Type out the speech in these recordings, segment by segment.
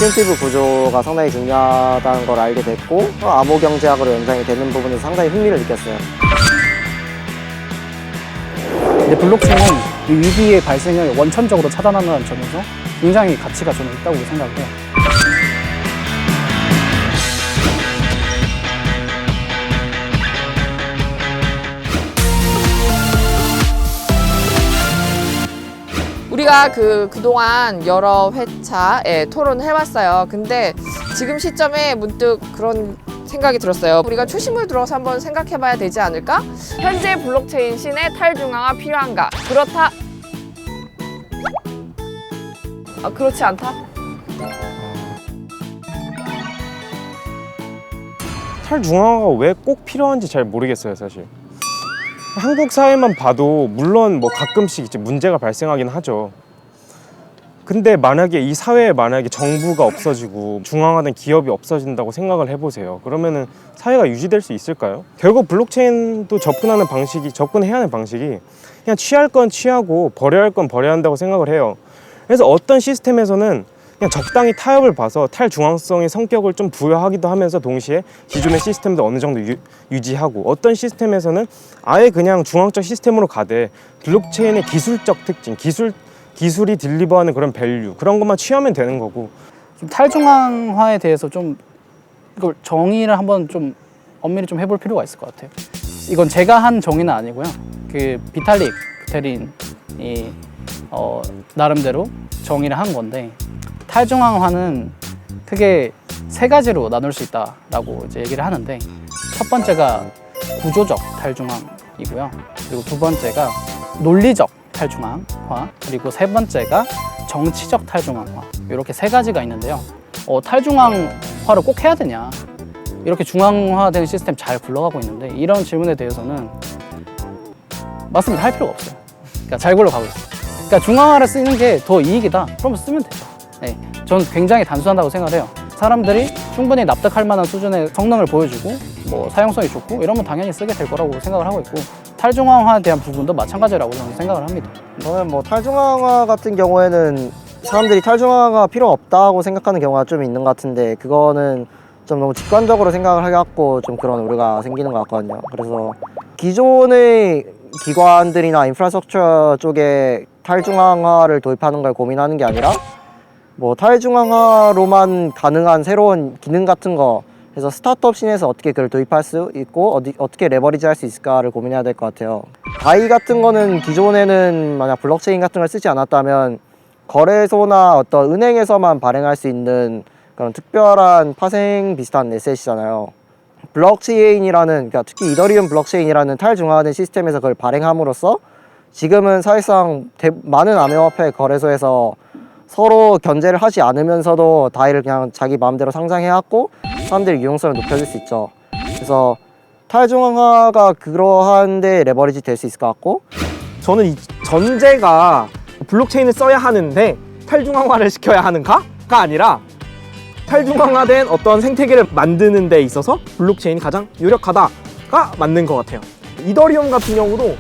인센티브 구조가 상당히 중요하다는 걸 알게 됐고 암호 경제학으로 연장이 되는 부분에서 상당히 흥미를 느꼈어요. 근데 블록체인은 이 위기의 발생을 원천적으로 차단하는 점에서 굉장히 가치가 저는 있다고 생각을 해요. 우리가 그동안 여러 회차에 토론을 해봤어요. 근데 지금 시점에 문득 그런 생각이 들었어요. 우리가 초심을 들어서 한번 생각해봐야 되지 않을까? 현재 블록체인 신의 탈중앙화 필요한가? 그렇다. 그렇지 않다? 탈중앙화가 왜 꼭 필요한지 잘 모르겠어요, 사실. 한국 사회만 봐도 물론 뭐 가끔씩 이제 문제가 발생하긴 하죠. 근데 만약에 이 사회에 만약에 정부가 없어지고 중앙화된 기업이 없어진다고 생각을 해보세요. 그러면은 사회가 유지될 수 있을까요? 결국 블록체인도 접근해야 하는 방식이 그냥 취할 건 취하고 버려야 할 건 버려야 한다고 생각을 해요. 그래서 어떤 시스템에서는 그냥 적당히 타협을 봐서 탈중앙성의 성격을 좀 부여하기도 하면서 동시에 기존의 시스템도 어느 정도 유지하고, 어떤 시스템에서는 아예 그냥 중앙적 시스템으로 가되 블록체인의 기술적 특징, 기술이 딜리버하는 그런 밸류, 그런 것만 취하면 되는 거고. 좀 탈중앙화에 대해서 좀 이걸 정의를 한번 좀 엄밀히 좀 해볼 필요가 있을 것 같아요. 이건 제가 한 정의는 아니고요. 그 비탈릭 부테린이 나름대로 정의를 한 건데, 탈중앙화는 크게 세 가지로 나눌 수 있다라고 이제 얘기를 하는데, 첫 번째가 구조적 탈중앙이고요. 그리고 두 번째가 논리적 탈중앙화, 그리고 세 번째가 정치적 탈중앙화, 이렇게 세 가지가 있는데요. 탈중앙화를 꼭 해야 되냐, 이렇게 중앙화된 시스템 잘 굴러가고 있는데, 이런 질문에 대해서는 맞습니다. 할 필요가 없어요. 그러니까 잘 굴러가고 있어요. 그러니까 중앙화를 쓰는 게 더 이익이다, 그러면 쓰면 되죠. 네, 저는 굉장히 단순하다고 생각을 해요. 사람들이 충분히 납득할 만한 수준의 성능을 보여주고 뭐 사용성이 좋고 이러면 당연히 쓰게 될 거라고 생각을 하고 있고, 탈중앙화에 대한 부분도 마찬가지라고 저는 생각을 합니다. 저는 뭐 탈중앙화 같은 경우에는 사람들이 탈중앙화가 필요 없다고 생각하는 경우가 좀 있는 것 같은데, 그거는 좀 너무 직관적으로 생각을 해갖고 좀 그런 오류가 생기는 것 같거든요. 그래서 기존의 기관들이나 인프라스트럭처 쪽에 탈중앙화를 도입하는 걸 고민하는 게 아니라 뭐 탈중앙화로만 가능한 새로운 기능 같은 거 해서 스타트업 씬에서 어떻게 그걸 도입할 수 있고 어떻게 레버리지 할 수 있을까를 고민해야 될 것 같아요. 다이 같은 거는 기존에는 만약 블록체인 같은 걸 쓰지 않았다면 거래소나 어떤 은행에서만 발행할 수 있는 그런 특별한 파생 비슷한 에셋이잖아요. 블록체인이라는, 그러니까 특히 이더리움 블록체인이라는 탈중앙화된 시스템에서 그걸 발행함으로써 지금은 사실상 많은 암호화폐 거래소에서 서로 견제를 하지 않으면서도 다이를 그냥 자기 마음대로 상장해왔고 사람들의 유용성을 높여줄 수 있죠. 그래서 탈중앙화가 그러한 데 레버리지 될 수 있을 것 같고, 저는 이 전제가 블록체인을 써야 하는데 탈중앙화를 시켜야 하는가가 아니라 탈중앙화된 어떤 생태계를 만드는 데 있어서 블록체인이 가장 유력하다가 맞는 것 같아요. 이더리움 같은 경우도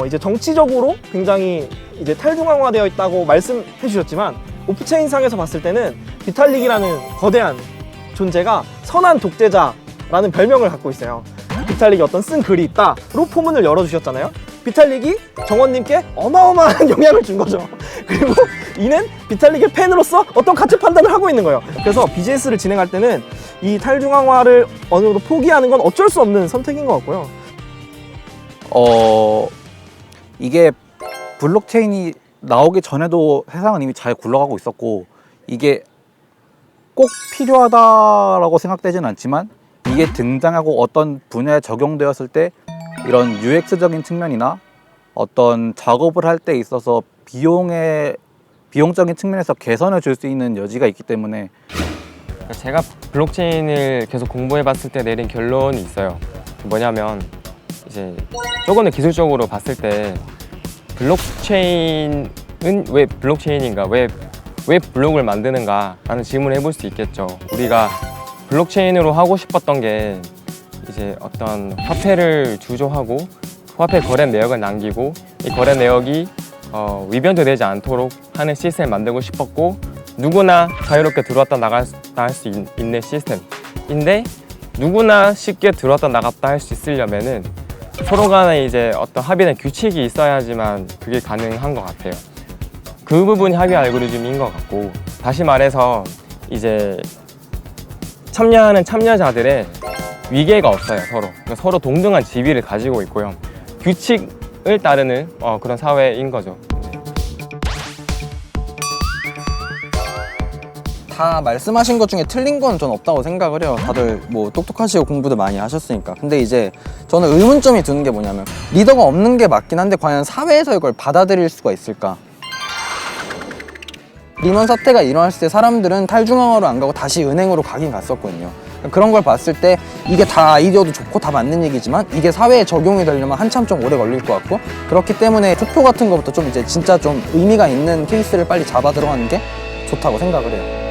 이제 정치적으로 굉장히 이제 탈중앙화되어 있다고 말씀해 주셨지만, 오프체인 상에서 봤을 때는 비탈릭이라는 거대한 존재가 선한 독재자라는 별명을 갖고 있어요. 비탈릭이 어떤 쓴 글이 있다로 포문을 열어주셨잖아요. 비탈릭이 정원님께 어마어마한 영향을 준 거죠. 그리고 이는 비탈릭의 팬으로서 어떤 가치 판단을 하고 있는 거예요. 그래서 비즈니스를 진행할 때는 이 탈중앙화를 어느 정도 포기하는 건 어쩔 수 없는 선택인 것 같고요. 이게 블록체인이 나오기 전에도 세상은 이미 잘 굴러가고 있었고, 이게 꼭 필요하다라고 생각되지는 않지만, 이게 등장하고 어떤 분야에 적용되었을 때 이런 UX적인 측면이나 어떤 작업을 할 때 있어서 비용적인 측면에서 개선을 줄 수 있는 여지가 있기 때문에. 제가 블록체인을 계속 공부해 봤을 때 내린 결론이 있어요. 뭐냐면 이제 조금 더 기술적으로 봤을 때 블록체인은 왜 블록체인인가, 왜 블록을 만드는가 라는 질문을 해볼 수 있겠죠. 우리가 블록체인으로 하고 싶었던 게 이제 어떤 화폐를 주조하고 화폐 거래 내역을 남기고 이 거래 내역이 위변조되지 않도록 하는 시스템을 만들고 싶었고, 누구나 자유롭게 들어왔다 나갈 수 있는 시스템인데 누구나 쉽게 들어왔다 나갔다 할 수 있으려면은 서로 간에 이제 어떤 합의된 규칙이 있어야지만 그게 가능한 것 같아요. 그 부분이 합의 알고리즘인 것 같고, 다시 말해서 이제 참여하는 참여자들의 위계가 없어요. 그러니까 서로 동등한 지위를 가지고 있고요. 규칙을 따르는 그런 사회인 거죠. 다 말씀하신 것 중에 틀린 건 전 없다고 생각을 해요. 다들 뭐 똑똑하시고 공부도 많이 하셨으니까. 근데 이제 저는 의문점이 드는 게 뭐냐면 리더가 없는 게 맞긴 한데 과연 사회에서 이걸 받아들일 수가 있을까? 리먼 사태가 일어났을 때 사람들은 탈중앙화로 안 가고 다시 은행으로 가긴 갔었거든요. 그런 걸 봤을 때 이게 다 아이디어도 좋고 다 맞는 얘기지만 이게 사회에 적용이 되려면 한참 좀 오래 걸릴 것 같고, 그렇기 때문에 투표 같은 것부터 좀 이제 진짜 좀 의미가 있는 케이스를 빨리 잡아 들어가는 게 좋다고 생각을 해요.